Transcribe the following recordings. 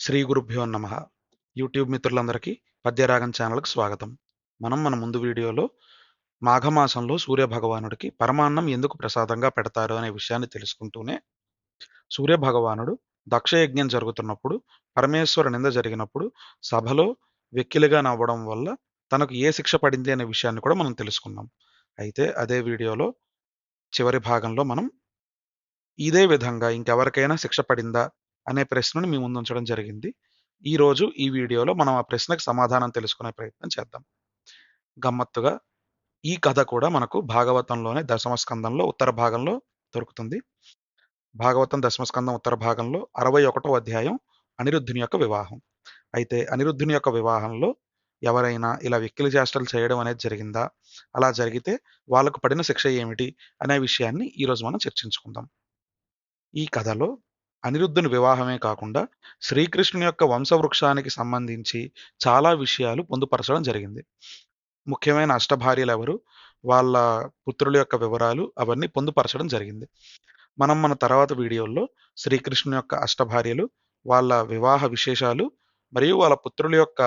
శ్రీ గురుభ్యో నమః. యూట్యూబ్ మిత్రులందరికీ పద్యరాగం ఛానల్‌కి స్వాగతం. మన ముందు వీడియోలో మాఘమాసంలో సూర్యభగవానుడికి పరమాన్నం ఎందుకు ప్రసాదంగా పెడతారు అనే విషయాన్ని తెలుసుకుంటూనే, సూర్యభగవానుడు దక్షయజ్ఞం జరుగుతున్నప్పుడు, పరమేశ్వర నింద జరిగినప్పుడు సభలో వెక్కిలిగా నవ్వడం వల్ల తనకు ఏ శిక్ష పడింది అనే విషయాన్ని కూడా మనం తెలుసుకున్నాం. అయితే అదే వీడియోలో చివరి భాగంలో మనం ఇదే విధంగా ఇంకెవరికైనా శిక్ష పడిందా అనే ప్రశ్నను మీ ముందుంచడం జరిగింది. ఈరోజు ఈ వీడియోలో మనం ఆ ప్రశ్నకు సమాధానం తెలుసుకునే ప్రయత్నం చేద్దాం. గమ్మత్తుగా ఈ కథ కూడా మనకు భాగవతంలోనే దశమ స్కందంలో ఉత్తర భాగంలో దొరుకుతుంది. భాగవతం దశమ స్కందం ఉత్తర భాగంలో 61వ అధ్యాయం అనిరుద్ధుని యొక్క వివాహం. అయితే అనిరుద్ధుని యొక్క వివాహంలో ఎవరైనా ఇలా వెక్కిలి చేష్టలు చేయడం అనేది జరిగిందా? అలా జరిగితే వాళ్ళకు పడిన శిక్ష ఏమిటి? అనే విషయాన్ని ఈరోజు మనం చర్చించుకుందాం. ఈ కథలో అనిరుద్ధుని వివాహమే కాకుండా శ్రీకృష్ణుని యొక్క వంశవృక్షానికి సంబంధించి చాలా విషయాలు పొందుపరచడం జరిగింది. ముఖ్యమైన అష్టభార్యలెవరు, వాళ్ళ పుత్రుల యొక్క వివరాలు అవన్నీ పొందుపరచడం జరిగింది. మన తర్వాత వీడియోల్లో శ్రీకృష్ణుని యొక్క అష్టభార్యలు, వాళ్ళ వివాహ విశేషాలు మరియు వాళ్ళ పుత్రుల యొక్క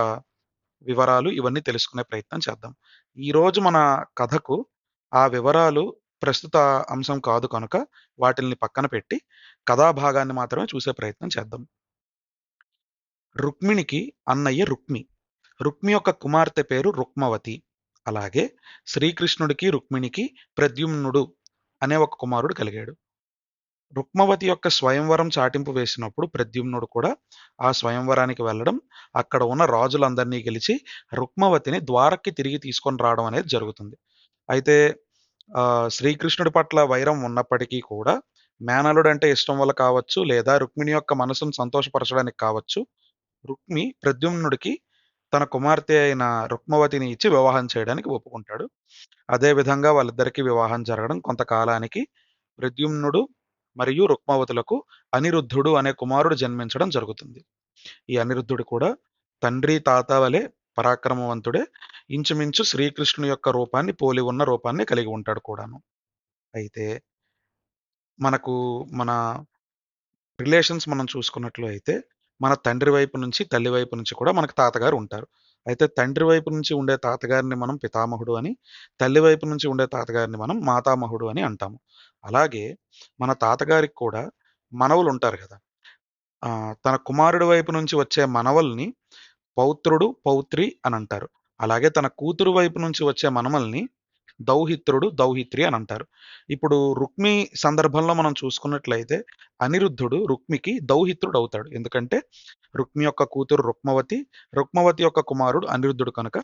వివరాలు ఇవన్నీ తెలుసుకునే ప్రయత్నం చేద్దాం. ఈరోజు మన కథకు ఆ వివరాలు ప్రస్తుత అంశం కాదు కనుక వాటిల్ని పక్కన పెట్టి కథాభాగాన్ని మాత్రమే చూసే ప్రయత్నం చేద్దాం. రుక్మిణికి అన్నయ్య రుక్మి. రుక్మి యొక్క కుమార్తె పేరు రుక్మవతి. అలాగే శ్రీకృష్ణుడికి రుక్మిణికి ప్రద్యుమ్నుడు అనే ఒక కుమారుడు కలిగాడు. రుక్మవతి యొక్క స్వయంవరం చాటింపు వేసినప్పుడు ప్రద్యుమ్నుడు కూడా ఆ స్వయంవరానికి వెళ్ళడం, అక్కడ ఉన్న రాజులందరినీ గెలిచి రుక్మవతిని ద్వారక్కి తిరిగి తీసుకొని రావడం అనేది జరుగుతుంది. అయితే శ్రీకృష్ణుడి పట్ల వైరం ఉన్నప్పటికీ కూడా మేనల్లుడంటే ఇష్టం వల్ల కావచ్చు, లేదా రుక్మిణి యొక్క మనసును సంతోషపరచడానికి కావచ్చు, రుక్మి ప్రద్యుమ్నుడికి తన కుమార్తె అయిన రుక్మవతిని ఇచ్చి వివాహం చేయడానికి ఒప్పుకుంటాడు. అదే విధంగా వాళ్ళిద్దరికీ వివాహం జరగడం కొంతకాలానికి ప్రద్యుమ్నుడు మరియు రుక్మవతులకు అనిరుద్ధుడు అనే కుమారుడు జన్మించడం జరుగుతుంది. ఈ అనిరుద్ధుడు కూడా తండ్రి తాత వలె పరాక్రమవంతుడే. ఇంచుమించు శ్రీకృష్ణుని యొక్క రూపాన్ని పోలి ఉన్న రూపాన్ని కలిగి ఉంటాడు కూడాను. అయితే మనకు మన రిలేషన్స్ మనం చూసుకున్నట్లు అయితే, మన తండ్రి వైపు నుంచి, తల్లి వైపు నుంచి కూడా మనకు తాతగారు ఉంటారు. అయితే తండ్రి వైపు నుంచి ఉండే తాతగారిని మనం పితామహుడు అని, తల్లి వైపు నుంచి ఉండే తాతగారిని మనం మాతామహుడు అని అంటాము. అలాగే మన తాతగారికి కూడా మనవలుంటారు కదా! తన కుమారుడి వైపు నుంచి వచ్చే మనవల్ని పౌత్రుడు, పౌత్రి అనంటారు. అలాగే తన కూతురు వైపు నుంచి వచ్చే మనమల్ని దౌహిత్రుడు, దౌహిత్రి అనంటారు. ఇప్పుడు రుక్మి సందర్భంలో మనం చూసుకున్నట్లయితే అనిరుద్ధుడు రుక్మికి దౌహిత్రుడవుతాడు. ఎందుకంటే రుక్మి యొక్క కూతురు రుక్మవతి, రుక్మవతి యొక్క కుమారుడు అనిరుద్ధుడు కనుక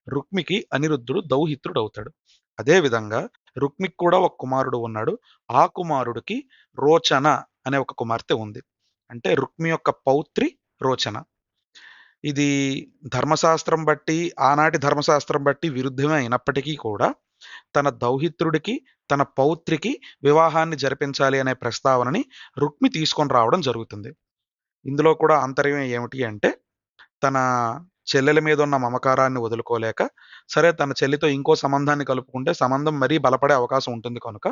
రుక్మికి అనిరుద్ధుడు దౌహిత్రుడవుతాడు. అదే విధంగా రుక్మికి కూడా ఒక కుమారుడు ఉన్నాడు. ఆ కుమారుడికి రోచన అనే ఒక కుమార్తె ఉంది. అంటే రుక్మి యొక్క పౌత్రి రోచన. ఇది ధర్మశాస్త్రం బట్టి, ఆనాటి ధర్మశాస్త్రం బట్టి విరుద్ధమే అయినప్పటికీ కూడా, తన దౌహిత్రుడికి, తన పౌత్రికి వివాహాన్ని జరిపించాలి అనే ప్రస్తావనని రుక్మి తీసుకొని రావడం జరుగుతుంది. ఇందులో కూడా ఆంతర్యం ఏమిటి అంటే, తన చెల్లెల మీద ఉన్న మమకారాన్ని వదులుకోలేక, సరే తన చెల్లితో ఇంకో సంబంధాన్ని కలుపుకుంటే సంబంధం మరీ బలపడే అవకాశం ఉంటుంది కనుక,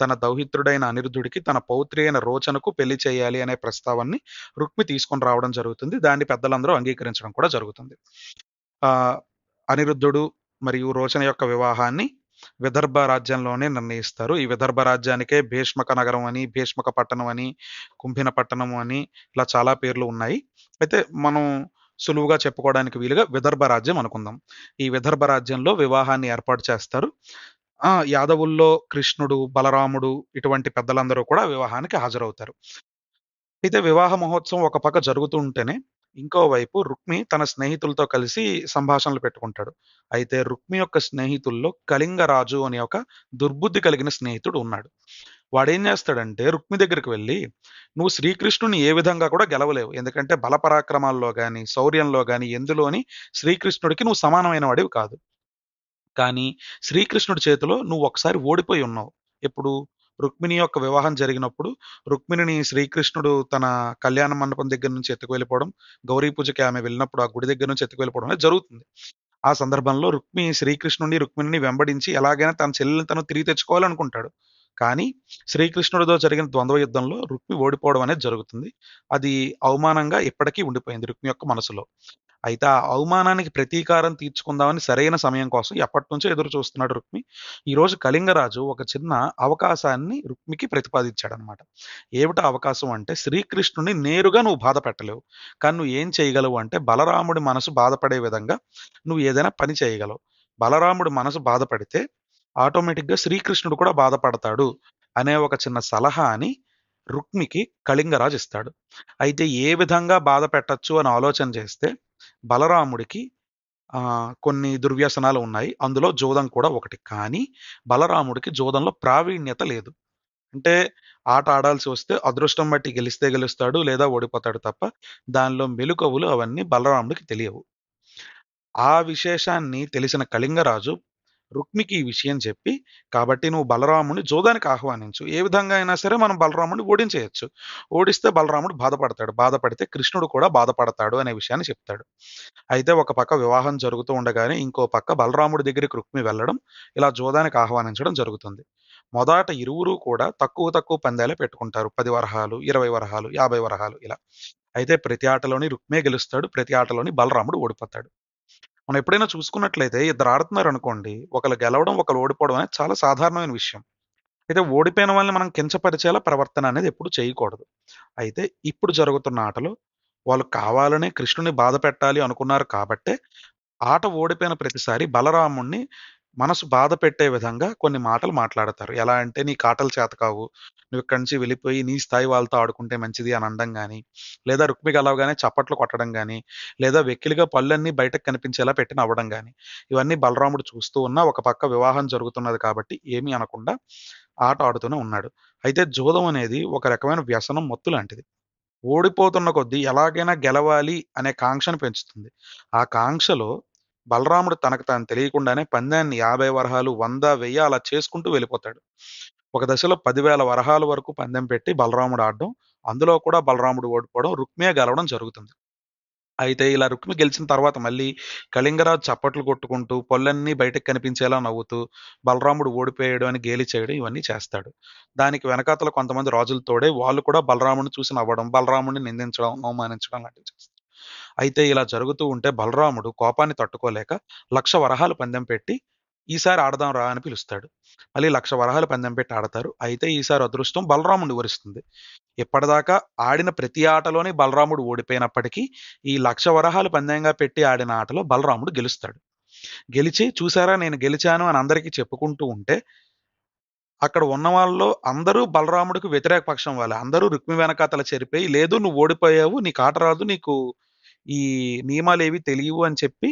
తన దౌహిత్రుడైన అనిరుద్ధుడికి తన పౌత్రి అయిన రోచనకు పెళ్లి చేయాలి అనే ప్రస్తావనని రుక్మి తీసుకొని రావడం జరుగుతుంది. దాన్ని పెద్దలందరూ అంగీకరించడం కూడా జరుగుతుంది. ఆహ్, అనిరుద్ధుడు మరియు రోచన యొక్క వివాహాన్ని విదర్భ రాజ్యంలోనే నిర్ణయిస్తారు. ఈ విదర్భ రాజ్యానికే భీష్మక నగరం అని, భీష్మక పట్టణం అని, కుంభిన పట్టణం అని ఇలా చాలా పేర్లు ఉన్నాయి. అయితే మనం సులువుగా చెప్పుకోవడానికి వీలుగా విదర్భ రాజ్యం అనుకుందాం. ఈ విదర్భ రాజ్యంలో వివాహాన్ని ఏర్పాటు చేస్తారు. యాదవుల్లో కృష్ణుడు, బలరాముడు ఇటువంటి పెద్దలందరూ కూడా వివాహానికి హాజరవుతారు. అయితే వివాహ మహోత్సవం ఒక పక్క జరుగుతూ ఉంటేనే, ఇంకోవైపు రుక్మి తన స్నేహితులతో కలిసి సంభాషణలు పెట్టుకుంటాడు. అయితే రుక్మి యొక్క స్నేహితుల్లో కళింగరాజు అనే ఒక దుర్బుద్ధి కలిగిన స్నేహితుడు ఉన్నాడు. వాడేం చేస్తాడంటే రుక్మి దగ్గరికి వెళ్ళి, "నువ్వు శ్రీకృష్ణుడిని ఏ విధంగా కూడా గెలవలేవు. ఎందుకంటే బలపరాక్రమాల్లో గాని, శౌర్యంలో గాని ఎందులోని శ్రీకృష్ణుడికి నువ్వు సమానమైన వాడివి కాదు. కానీ శ్రీకృష్ణుడి చేతిలో నువ్వు ఒకసారి ఓడిపోయి ఉన్నావు." ఎప్పుడు? రుక్మిణి యొక్క వివాహం జరిగినప్పుడు రుక్మిణిని శ్రీకృష్ణుడు తన కళ్యాణ మండపం దగ్గర నుంచి ఎత్తుకువెళ్ళిపోవడం, గౌరీ పూజకి ఆమె వెళ్ళినప్పుడు ఆ గుడి దగ్గర నుంచి ఎత్తుకువెళ్ళిపోవడం అనేది జరుగుతుంది. ఆ సందర్భంలో రుక్మి శ్రీకృష్ణుడిని, రుక్మిణిని వెంబడించి ఎలాగైనా తన చెల్లెల్ని తను తిరిగి తెచ్చుకోవాలనుకుంటాడు. కానీ శ్రీకృష్ణుడితో జరిగిన ద్వంద్వ యుద్ధంలో రుక్మి ఓడిపోవడం అనేది జరుగుతుంది. అది అవమానంగా ఇప్పటికీ ఉండిపోయింది రుక్మి యొక్క మనసులో. అయితే ఆ అవమానానికి ప్రతీకారం తీర్చుకుందామని సరైన సమయం కోసం ఎప్పటినుంచో ఎదురు చూస్తున్నాడు రుక్మి. ఈరోజు కళింగరాజు ఒక చిన్న అవకాశాన్ని రుక్మికి ప్రతిపాదించాడనమాట. ఏమిటా అవకాశం అంటే, శ్రీకృష్ణుడిని నేరుగా నువ్వు బాధ పెట్టలేవు. కానీ నువ్వు ఏం చేయగలవు అంటే, బలరాముడి మనసు బాధపడే విధంగా నువ్వు ఏదైనా పని చేయగలవు. బలరాముడి మనసు బాధపడితే ఆటోమేటిక్‌గా శ్రీకృష్ణుడు కూడా బాధపడతాడు అనే ఒక చిన్న సలహాని రుక్మికి కళింగరాజు ఇస్తాడు. అయితే ఏ విధంగా బాధ పెట్టొచ్చు అని ఆలోచన చేస్తే బలరాముడికి కొన్ని దుర్వ్యసనాలు ఉన్నాయి. అందులో జూదం కూడా ఒకటి. కానీ బలరాముడికి జూదంలో ప్రావీణ్యత లేదు. అంటే ఆట ఆడాల్సి వస్తే అదృష్టం బట్టి గెలిస్తే గెలుస్తాడు లేదా ఓడిపోతాడు తప్ప దానిలో మెళకువలు అవన్నీ బలరాముడికి తెలియవు. ఆ విశేషాన్ని తెలిసిన కళింగరాజు రుక్మికి ఈ విషయం చెప్పి, కాబట్టి నువ్వు బలరాముడిని జూదానికి ఆహ్వానించు. ఏ విధంగా అయినా సరే మనం బలరాముడిని ఓడించేయొచ్చు. ఓడిస్తే బలరాముడు బాధపడతాడు. బాధపడితే కృష్ణుడు కూడా బాధపడతాడు అనే విషయాన్ని చెప్తాడు. అయితే ఒక పక్క వివాహం జరుగుతూ ఉండగానే ఇంకో పక్క బలరాముడి దగ్గరికి రుక్మి వెళ్ళడం, ఇలా జూదానికి ఆహ్వానించడం జరుగుతుంది. మొదట ఇరువురు కూడా తక్కువ తక్కువ పందాలే పెట్టుకుంటారు. 10 వరహాలు, 20 వరహాలు, 50 వరహాలు ఇలా. అయితే ప్రతి ఆటలోని రుక్మే గెలుస్తాడు. ప్రతి ఆటలోని బలరాముడు ఓడిపోతాడు. మనం ఎప్పుడైనా చూసుకున్నట్లయితే ఇద్దరు ఆడుతున్నారనుకోండి. ఒకళ్ళు గెలవడం, ఒకళ్ళు ఓడిపోవడం అనేది చాలా సాధారణమైన విషయం. అయితే ఓడిపోయిన వాళ్ళని మనం కించపరిచేలా ప్రవర్తన అనేది ఎప్పుడు చేయకూడదు. అయితే ఇప్పుడు జరుగుతున్న ఆటలో వాళ్ళు కావాలనే కృష్ణుడిని బాధపెట్టాలి అనుకున్నారు కాబట్టే ఆట ఓడిపోయిన ప్రతిసారి బలరాముడిని మనసు బాధ పెట్టే విధంగా కొన్ని మాటలు మాట్లాడతారు. ఎలా అంటే, "నీకు ఆటలు చేతకావు. నువ్వు ఇక్కడి నుంచి వెళ్ళిపోయి నీ స్థాయి వాళ్ళతో ఆడుకుంటే మంచిది" అని అనడం గాని, లేదా రుక్మి గెలవగానే చప్పట్లు కొట్టడం గాని, లేదా వెకిలిగా పళ్ళన్నీ బయటకు కనిపించేలా పెట్టి నవ్వడం గాని, ఇవన్నీ బలరాముడు చూస్తూ ఉన్నా ఒక పక్క వివాహం జరుగుతున్నది కాబట్టి ఏమీ అనకుండా ఆట ఆడుతూనే ఉన్నాడు. అయితే జూదం అనేది ఒక రకమైన వ్యసనం, మత్తు లాంటిది. ఓడిపోతున్న కొద్దీ ఎలాగైనా గెలవాలి అనే కాంక్షను పెంచుతుంది. ఆ కాంక్షలో బలరాముడు తనకు తాను తెలియకుండానే పందాన్ని 50 వరహాలు, 100, 1000 అలా చేసుకుంటూ వెళ్ళిపోతాడు. ఒక దశలో 10,000 వరహాల వరకు పందెం పెట్టి బలరాముడు ఆడడం, అందులో కూడా బలరాముడు ఓడిపోవడం, రుక్మియే గెలవడం జరుగుతుంది. అయితే ఇలా రుక్మి గెలిచిన తర్వాత మళ్ళీ కళింగరాజు చప్పట్లు కొట్టుకుంటూ, పళ్ళన్నీ బయటకు కనిపించేలా నవ్వుతూ, బలరాముడు ఓడిపోయాడు అని గేలి చేయడం ఇవన్నీ చేస్తాడు. దానికి వెనకాతల కొంతమంది రాజులు తోడై వాళ్ళు కూడా బలరాముడిని చూసి నవ్వడం, బలరాముడిని నిందించడం, అవమానించడం లాంటివి చేస్తారు. అయితే ఇలా జరుగుతూ ఉంటే బలరాముడు కోపాన్ని తట్టుకోలేక 1,00,000 వరహాలు పందెం పెట్టి, "ఈసారి ఆడదాం రా" అని పిలుస్తాడు. మళ్ళీ 1,00,000 వరహాలు పందెం పెట్టి ఆడతారు. అయితే ఈసారి అదృష్టం బలరాముడిని వరిస్తుంది. ఇప్పటిదాకా ఆడిన ప్రతి ఆటలోని బలరాముడు ఓడిపోయినప్పటికీ, ఈ 1,00,000 వరహాలు పందెంగా పెట్టి ఆడిన ఆటలో బలరాముడు గెలుస్తాడు. గెలిచి చూసారా నేను గెలిచాను అని అందరికీ చెప్పుకుంటూ ఉంటే, అక్కడ ఉన్న వాళ్ళలో అందరూ బలరాముడికి వ్యతిరేక పక్షం వాళ్ళే. అందరూ రుక్మి వెనకాతల చేరిపోయి, "లేదు నువ్వు ఓడిపోయావు. నీకు ఆట రాదు. నీకు ఈ నియమాలేవి తెలియవు" అని చెప్పి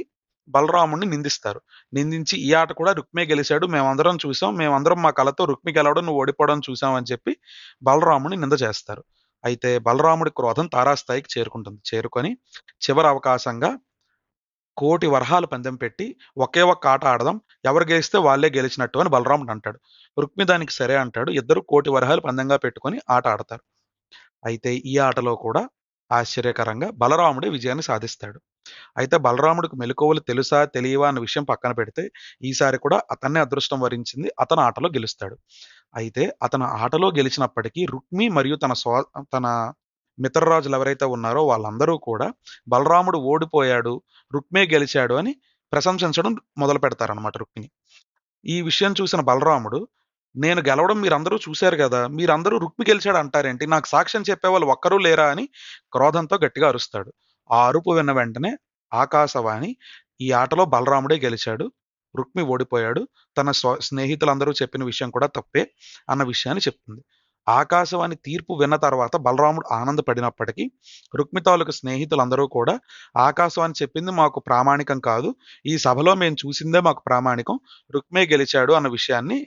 బలరాముడిని నిందిస్తారు. నిందించి, "ఈ ఆట కూడా రుక్మే గెలిచాడు. మేమందరం చూసాం. మేమందరం మా కళ్ళతో రుక్మి గెలవడం, నువ్వు ఓడిపోవడం చూసాం" అని చెప్పి బలరాముడిని నింద చేస్తారు. అయితే బలరాముడి క్రోధం తారాస్థాయికి చేరుకుంటుంది. చేరుకొని చివరి అవకాశంగా 1,00,00,000 వరహాలు పందెం పెట్టి ఒకే ఒక్క ఆట ఆడదాం. ఎవరు గెలిస్తే వాళ్ళే గెలిచినట్టు అని బలరాముడు అంటాడు. రుక్మి దానికి సరే అంటాడు. ఇద్దరు 1,00,00,000 వరహాలు పందెంగా పెట్టుకొని ఆట ఆడతారు. అయితే ఈ ఆటలో కూడా ఆశ్చర్యకరంగా బలరాముడే విజయాన్ని సాధిస్తాడు. అయితే బలరాముడికి మెలకువలు తెలుసా? తెలియవా? అన్న విషయం పక్కన పెడితే, ఈసారి కూడా అతన్నే అదృష్టం వరించింది. అతను ఆటలో గెలుస్తాడు. అయితే అతను ఆటలో గెలిచినప్పటికీ రుక్మి మరియు తన మిత్రరాజులు ఎవరైతే ఉన్నారో వాళ్ళందరూ కూడా బలరాముడు ఓడిపోయాడు, రుక్మే గెలిచాడు అని ప్రశంసించడం మొదలుపెడతారనమాట రుక్మిని. ఈ విషయం చూసిన బలరాముడు, "నేను గెలవడం మీరందరూ చూసారు గదా! మీరందరూ రుక్మి గెలిచాడు అంటారేంటి? నాకు సాక్ష్యం చెప్పేవాళ్ళు ఒక్కరూ లేరా?" అని క్రోధంతో గట్టిగా అరుస్తాడు. ఆ అరుపు విన్న వెంటనే ఆకాశవాణి, "ఈ ఆటలో బలరాముడే గెలిచాడు. రుక్మి ఓడిపోయాడు. తన స్నేహితులందరూ చెప్పిన విషయం కూడా తప్పే" అన్న విషయాన్ని చెప్తుంది. ఆకాశవాణి తీర్పు విన్న తర్వాత బలరాముడు ఆనందపడినప్పటికీ, రుక్మి తాలూకు స్నేహితులందరూ కూడా, "ఆకాశవాణి చెప్పింది మాకు ప్రామాణికం కాదు. ఈ సభలో మేము చూసిందే మాకు ప్రామాణికం. రుక్మే గెలిచాడు" అన్న విషయాన్ని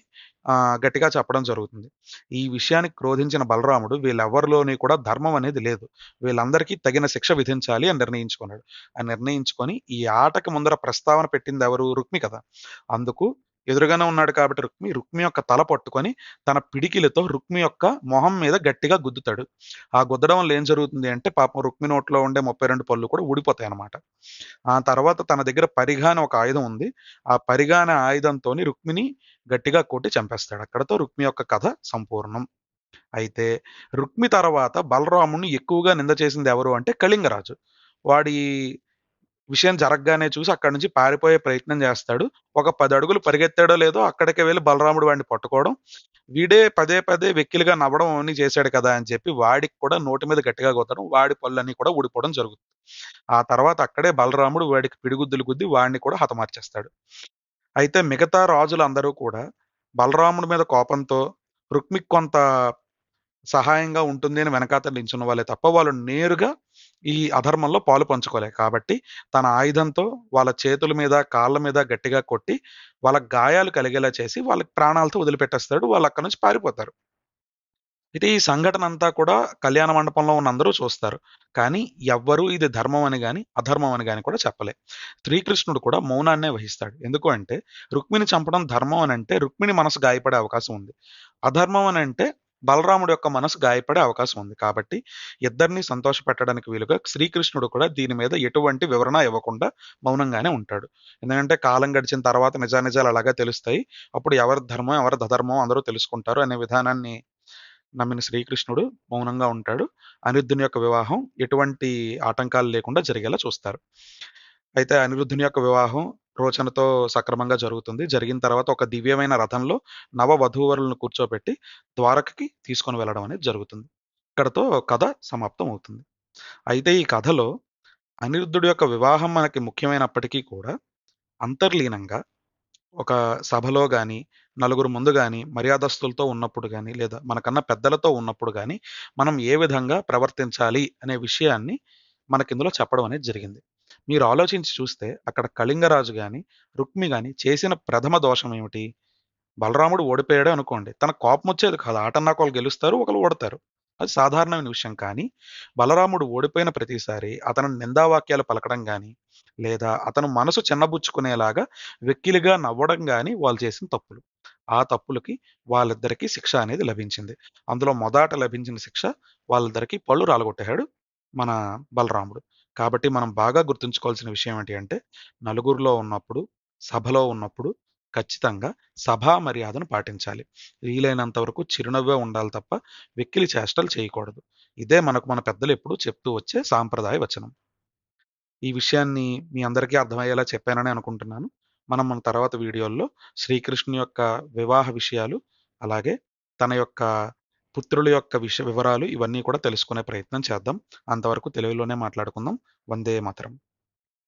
గట్టిగా చెప్పడం జరుగుతుంది. ఈ విషయానికి క్రోధించిన బలరాముడు వీళ్ళెవ్వరిలోని కూడా ధర్మం అనేది లేదు. వీళ్ళందరికీ తగిన శిక్ష విధించాలి అని నిర్ణయించుకున్నాడు. నిర్ణయించుకొని ఈ ఆటకి ముందర ప్రస్తావన పెట్టిందెవరు? రుక్మి కదా! అందుకు ఎదురుగానే ఉన్నాడు కాబట్టి రుక్మి యొక్క తల పట్టుకొని తన పిడికిలితో రుక్మి యొక్క మొహం మీద గట్టిగా గుద్దుతాడు. ఆ గుద్దడం వల్ల ఏం జరుగుతుంది అంటే పాపం రుక్మి నోట్లో ఉండే 32 పళ్ళు కూడా ఊడిపోతాయన్నమాట. ఆ తర్వాత తన దగ్గర పరిఘ అని ఒక ఆయుధం ఉంది. ఆ పరిఘ అనే ఆయుధంతోని రుక్మిని గట్టిగా కొట్టి చంపేస్తాడు. అక్కడతో రుక్మి యొక్క కథ సంపూర్ణం. అయితే రుక్మి తర్వాత బలరాముడిని ఎక్కువగా నింద చేసింది ఎవరు అంటే కళింగరాజు. వాడి విషయం జరగగానే చూసి అక్కడి నుంచి పారిపోయే ప్రయత్నం చేస్తాడు. ఒక 10 అడుగులు పరిగెత్తాడో లేదో అక్కడికే వెళ్లి బలరాముడు వాడిని పట్టుకోవడం. వీడే పదే పదే వెక్కిలిగా నవ్వడం అవన్నీ చేశాడు కదా అని చెప్పి వాడికి కూడా నోటి మీద గట్టిగా కొట్టడం, వాడి పళ్ళన్నీ కూడా ఊడిపోవడం జరుగుతుంది. ఆ తర్వాత అక్కడే బలరాముడు వాడికి పిడిగుద్దులు గుద్ది వాడిని కూడా హతమార్చేస్తాడు. అయితే మిగతా రాజులందరూ కూడా బలరాముడి మీద కోపంతో రుక్మికి కొంత సహాయంగా ఉంటుంది అని వెనకాతల నించున్న వాళ్ళే తప్ప వాళ్ళు నేరుగా ఈ అధర్మంలో పాలు పంచుకోలే. కాబట్టి తన ఆయుధంతో వాళ్ళ చేతుల మీద, కాళ్ళ మీద గట్టిగా కొట్టి వాళ్ళకి గాయాలు కలిగేలా చేసి వాళ్ళకి ప్రాణాలతో వదిలిపెట్టేస్తాడు. వాళ్ళు అక్కడి నుంచి పారిపోతారు. అయితే ఈ సంఘటన అంతా కూడా కళ్యాణ మండపంలో ఉన్న అందరూ చూస్తారు. కానీ ఎవ్వరూ ఇది ధర్మం అని గాని, అధర్మం అని గాని కూడా చెప్పలే. శ్రీకృష్ణుడు కూడా మౌనాన్నే వహిస్తాడు. ఎందుకు అంటే రుక్మిణి చంపడం ధర్మం అనంటే రుక్మిణి మనసు గాయపడే అవకాశం ఉంది. అధర్మం అనంటే బలరాముడి యొక్క మనసు గాయపడే అవకాశం ఉంది. కాబట్టి ఇద్దరిని సంతోషపెట్టడానికి వీలుగా శ్రీకృష్ణుడు కూడా దీని మీద ఎటువంటి వివరణ ఇవ్వకుండా మౌనంగానే ఉంటాడు. ఎందుకంటే కాలం గడిచిన తర్వాత నిజానిజాలు అలాగే తెలుస్తాయి. అప్పుడు ఎవరి ధర్మం, ఎవరిది అధర్మం అందరూ తెలుసుకుంటారు అనే విధానాన్ని నమ్మిన శ్రీకృష్ణుడు మౌనంగా ఉంటాడు. అనిరుద్ధుని యొక్క వివాహం ఎటువంటి ఆటంకాలు లేకుండా జరిగేలా చూస్తారు. అయితే అనిరుద్ధుని యొక్క వివాహం రోచనతో సక్రమంగా జరుగుతుంది. జరిగిన తర్వాత ఒక దివ్యమైన రథంలో నవ వధూవరులను కూర్చోబెట్టి ద్వారకకి తీసుకొని వెళ్ళడం అనేది జరుగుతుంది. ఇక్కడతో కథ సమాప్తం అవుతుంది. అయితే ఈ కథలో అనిరుద్ధుడి యొక్క వివాహం మనకి ముఖ్యమైనప్పటికీ కూడా అంతర్లీనంగా ఒక సభలో గాని, నలుగురు ముందు గాని, మర్యాదస్తులతో ఉన్నప్పుడు గాని, లేదా మనకన్నా పెద్దలతో ఉన్నప్పుడు గాని, మనం ఏ విధంగా ప్రవర్తించాలి అనే విషయాన్ని మనకిందులో చెప్పడం అనేది జరిగింది. మీరు ఆలోచించి చూస్తే అక్కడ కళింగరాజు గాని, రుక్మి గాని చేసిన ప్రథమ దోషం ఏమిటి? బలరాముడు ఓడిపోయాడే అనుకోండి. తనకు కోపమొచ్చేది కాదు. ఆటన్నాక ఒకళ్ళు గెలుస్తారు, ఒకళ్ళు ఓడతారు. అది సాధారణమైన విషయం. కానీ, బలరాముడు ఓడిపోయిన ప్రతిసారి అతను నిందావాక్యాలు పలకడం గాని, లేదా అతను మనసు చిన్నబుచ్చుకునేలాగా వెక్కిలిగా నవ్వడం గాని వాళ్ళు చేసిన తప్పులు. ఆ తప్పులకి వాళ్ళిద్దరికీ శిక్ష అనేది లభించింది. అందులో మొదట లభించిన శిక్ష వాళ్ళిద్దరికీ పళ్ళు రాలగొట్టాడు మన బలరాముడు. కాబట్టి మనం బాగా గుర్తుంచుకోవాల్సిన విషయం ఏంటి అంటే, నలుగురిలో ఉన్నప్పుడు, సభలో ఉన్నప్పుడు ఖచ్చితంగా సభా మర్యాదను పాటించాలి. వీలైనంత వరకు చిరునవ్వే ఉండాలి తప్ప వెక్కిలి చేష్టలు చేయకూడదు. ఇదే మనకు మన పెద్దలు ఎప్పుడూ చెప్తూ వచ్చే సాంప్రదాయ వచనం. ఈ విషయాన్ని మీ అందరికీ అర్థమయ్యేలా చెప్పానని అనుకుంటున్నాను. మనం మన తర్వాత వీడియోల్లో శ్రీకృష్ణుని యొక్క వివాహ విషయాలు, అలాగే తన యొక్క పుత్రుల యొక్క వివరాలు ఇవన్నీ కూడా తెలుసుకునే ప్రయత్నం చేద్దాం. అంతవరకు తెలుగులోనే మాట్లాడుకుందాం. వందే మాతరం.